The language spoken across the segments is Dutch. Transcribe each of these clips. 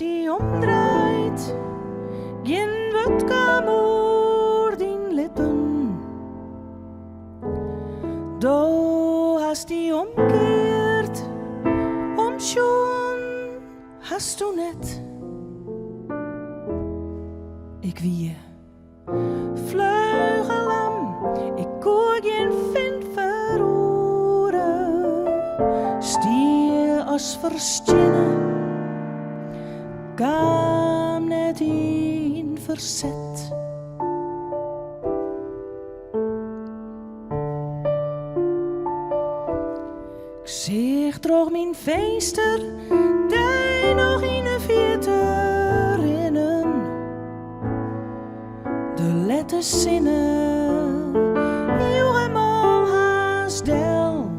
die omdraait, geen wodka moer die lippen. Do hast die omkeert, omschoen hast du net. Ik wie vleugelam, ik koe geen vind verroeren. Stier als verstinnen, kwam net in verzet. Ik zeg droog mijn feester, die nog in de vierte rinnen. De letters zinnen, helemaal haast del.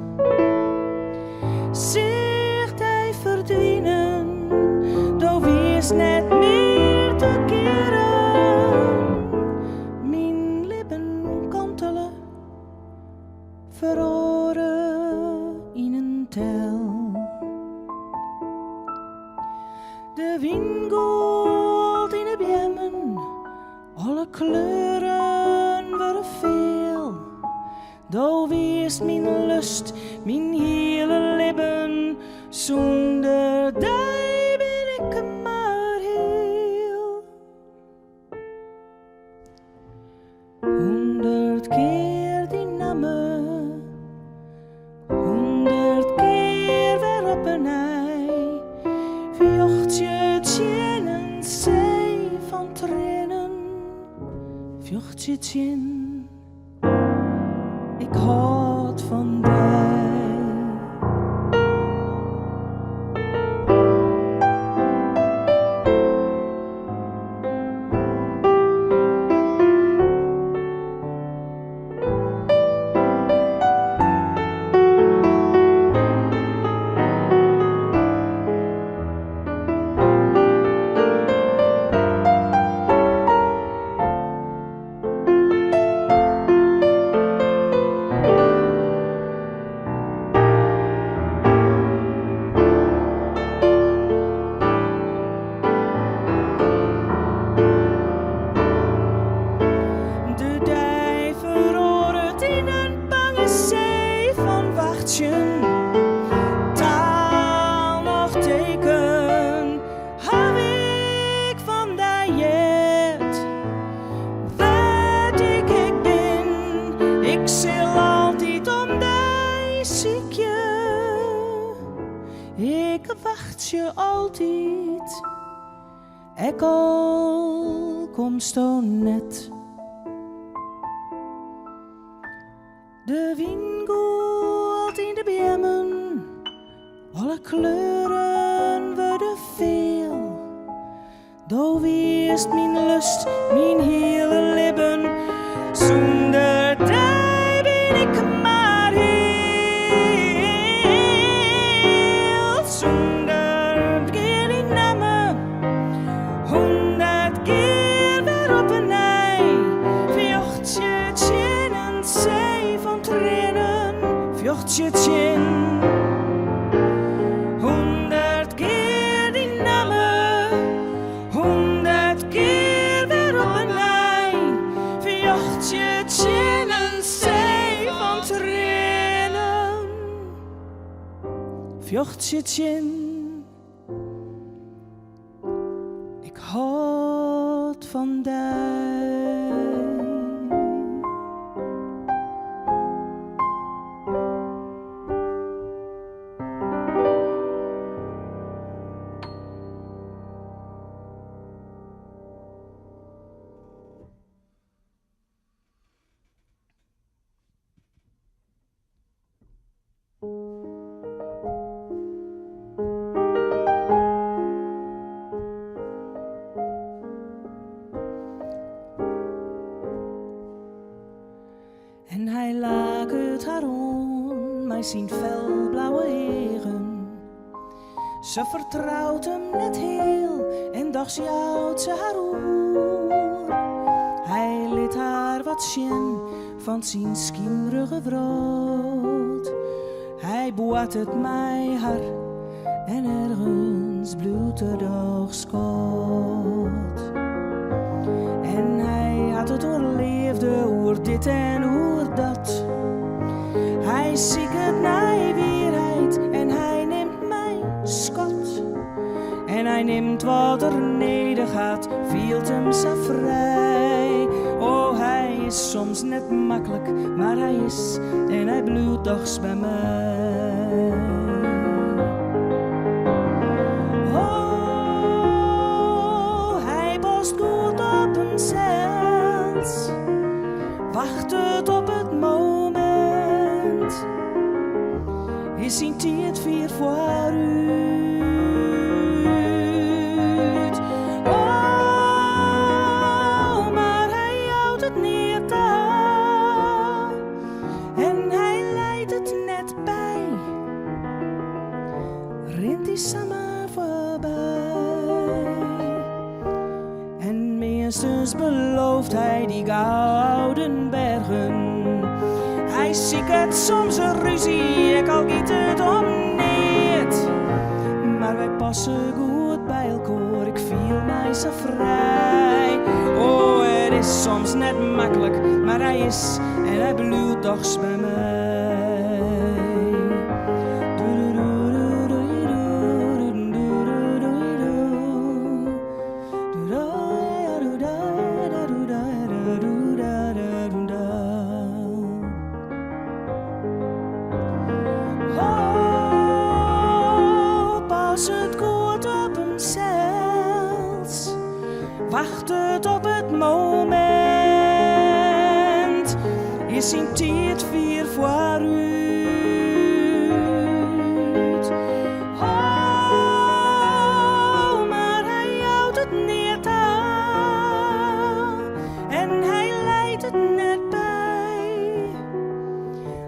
Zegt hij verdwijnen, do wees net meer te keren. Mijn lippen kantelen, verloren in een tel. De wingold in de bjemmen, alle kleuren worden veel. Do wees mijn lust, mijn hele lippen, zonder die ben ik maar heel. 100 keer die namen, 100 keer weer op een ei, vjocht je tjen een zee van tranen, vjocht je tjen. Ik houd van die. Taal nog teken, hou ik van die jet. Weet ik ben, ik zal altijd om die ziekje. Ik wacht je altijd, ik al komst zo net. De wingold in de bjemmen, alle kleuren worden veel. Do weest mijn lust, mijn hele lippen, zonder die ben ik maar heel. Zonder keer die namen, 100 keer weer op een ei, vjocht je tjen een zee van tranen, vjocht je tjen. 100 keer die namen, 100 keer weer op een ei, vjocht je tjen een zee van tranen, vjocht je tjen. Ik houd van die. En hij lakert haar om, mij zijn felblauwe ogen. Ze vertrouwt hem net heel en doch ze houdt ze haar oor. Hij liet haar wat zien van zijn schiemrige brood. Hij boat het mij haar en ergens bloedt er doch schot. En hij had het doorleefde oer dit en oer dat. Hij ziek het naar weerheid en hij neemt mij schot. En hij neemt wat er neder gaat, vielt hem zo vrij. Oh, hij is soms net makkelijk, maar hij is en hij bloedt toch bij mij. Oh, hij past goed op hemzelf, wacht het op het moment. Is zijn tijd vier voor u? Dus belooft hij die gouden bergen. Hij ziet het soms een ruzie, ik al giet het om niet. Maar wij passen goed bij elkaar, ik voel mij zo vrij. Oh, het is soms net makkelijk, maar hij is en hij bloedt toch bij mij. Wacht het op het moment, is zijn tijd vier voor u. Oh, maar hij houdt het niet aan en hij leidt het net bij,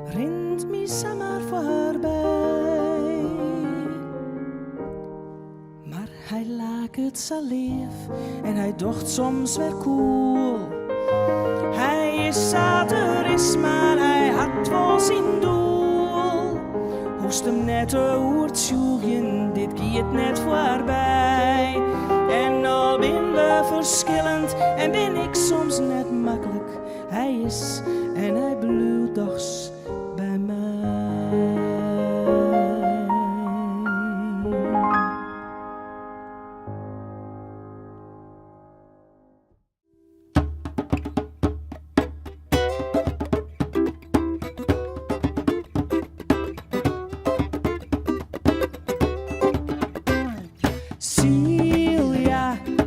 rint me zomaar voorbij. Maar hij laat het zo lief en hij docht soms weer cool. Hij is satirist, maar hij had wel zijn doel. Hoest hem net hoort zoeken, dit giet net voorbij. En al ben we verschillend en ben ik soms net makkelijk. Hij is en hij bloedt toch bij mij.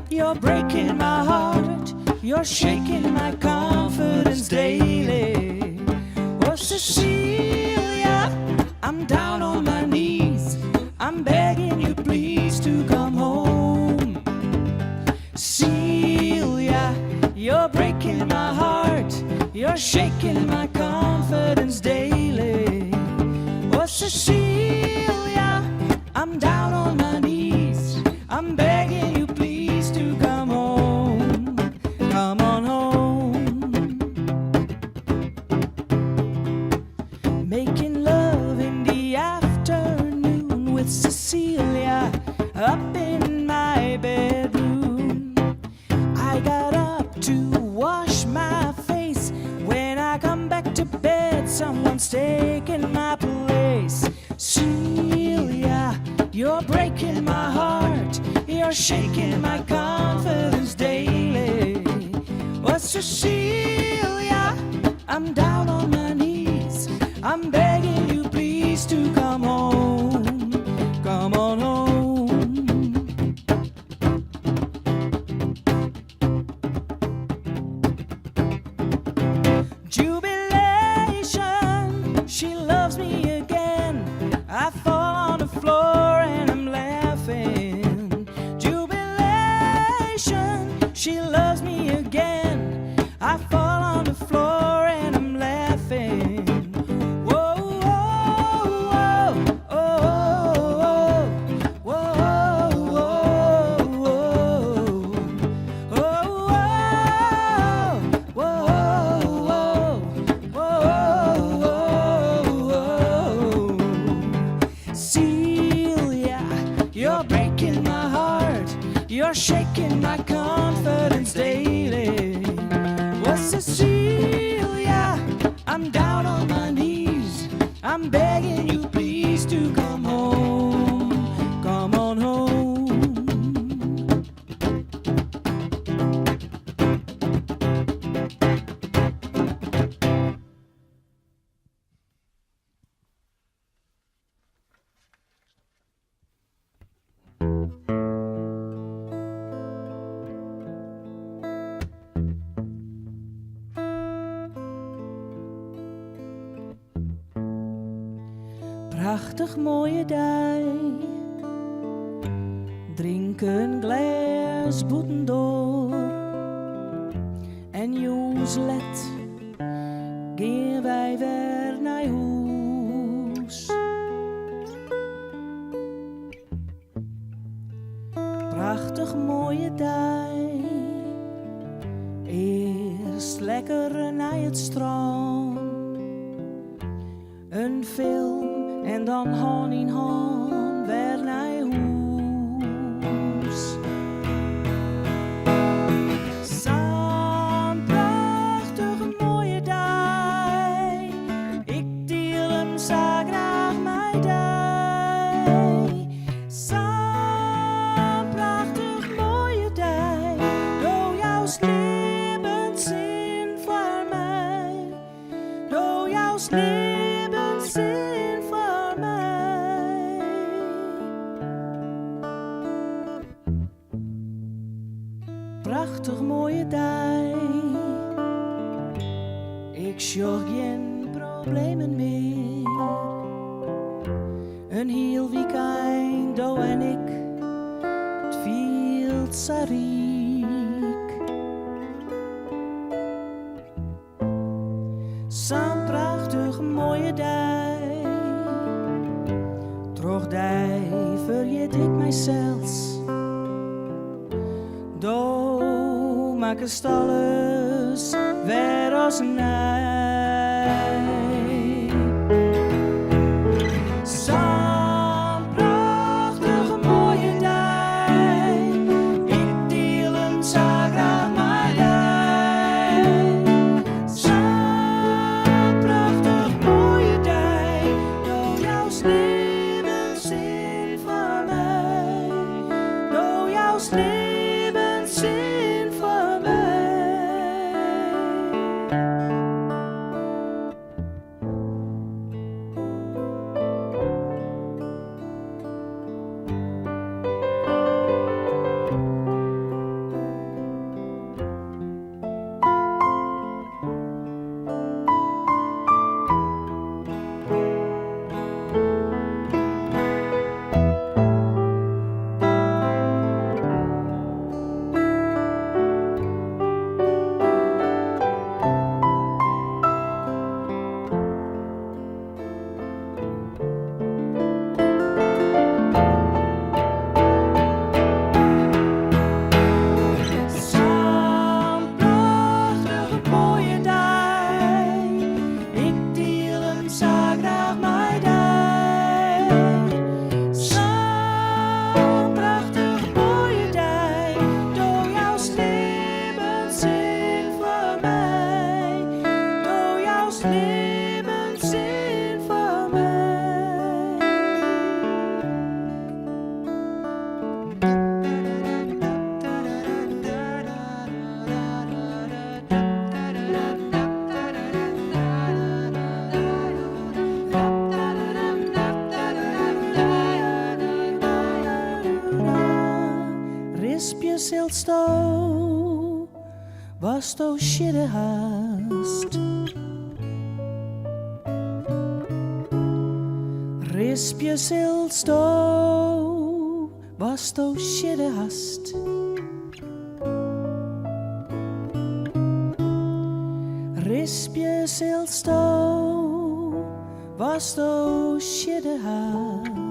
You're breaking my heart, you're shaking my confidence daily. Oh, Cecilia, I'm down on my knees, I'm begging you please to come home. Celia, you're breaking my heart, you're shaking my confidence daily. Oh, Cecilia, I'm down on my knees, I'm begging you please to come home, come on home. Making love in the afternoon with Cecilia up in my bedroom. I got up to wash my face. When I come back to bed, someone's taking my place. Celia, you're breaking my heart, you're shaking my confidence daily. Oh, Cecilia, I'm down on my knees, I'm begging you please to come home, come on home. Jubilation, she loves me again. I fall on the floor and I'm laughing. Jubilation, she loves me again. I fall on the floor and I'm laughing. Whoa, whoa, whoa. Prachtig mooie dag. Drink een glas boeten door. En Joos let, gaan wij weer naar huis. Prachtig mooie dag. Eerst lekker naar het strand. Een film en dan hand in hand weer naar huis. Zo'n prachtige mooie dag. Ik deel hem zo graag met jou. Zo'n prachtig mooie dag. Door jouw levenszin voor mij. Door jouw levenszin voor mij. Prachtig mooie dag. Ik zorg geen problemen meer. Een heel weekend, Do en ik, het viel zo riek. Zo'n prachtig mooie dag. Troch die vergeet ik mijzelf. Do maak het alles weer als nee. Zo'n prachtige mooie dag. Ik deel hem zo graag met jou. Zo'n prachtig mooie dag. Door jouw levenszin voor mij. Door jouw levenszin voor mij. Rispje zult sto, was to shidde haast. Rispje zult sto, was to shidde haast. Rispje zult sto, was to shidde haast.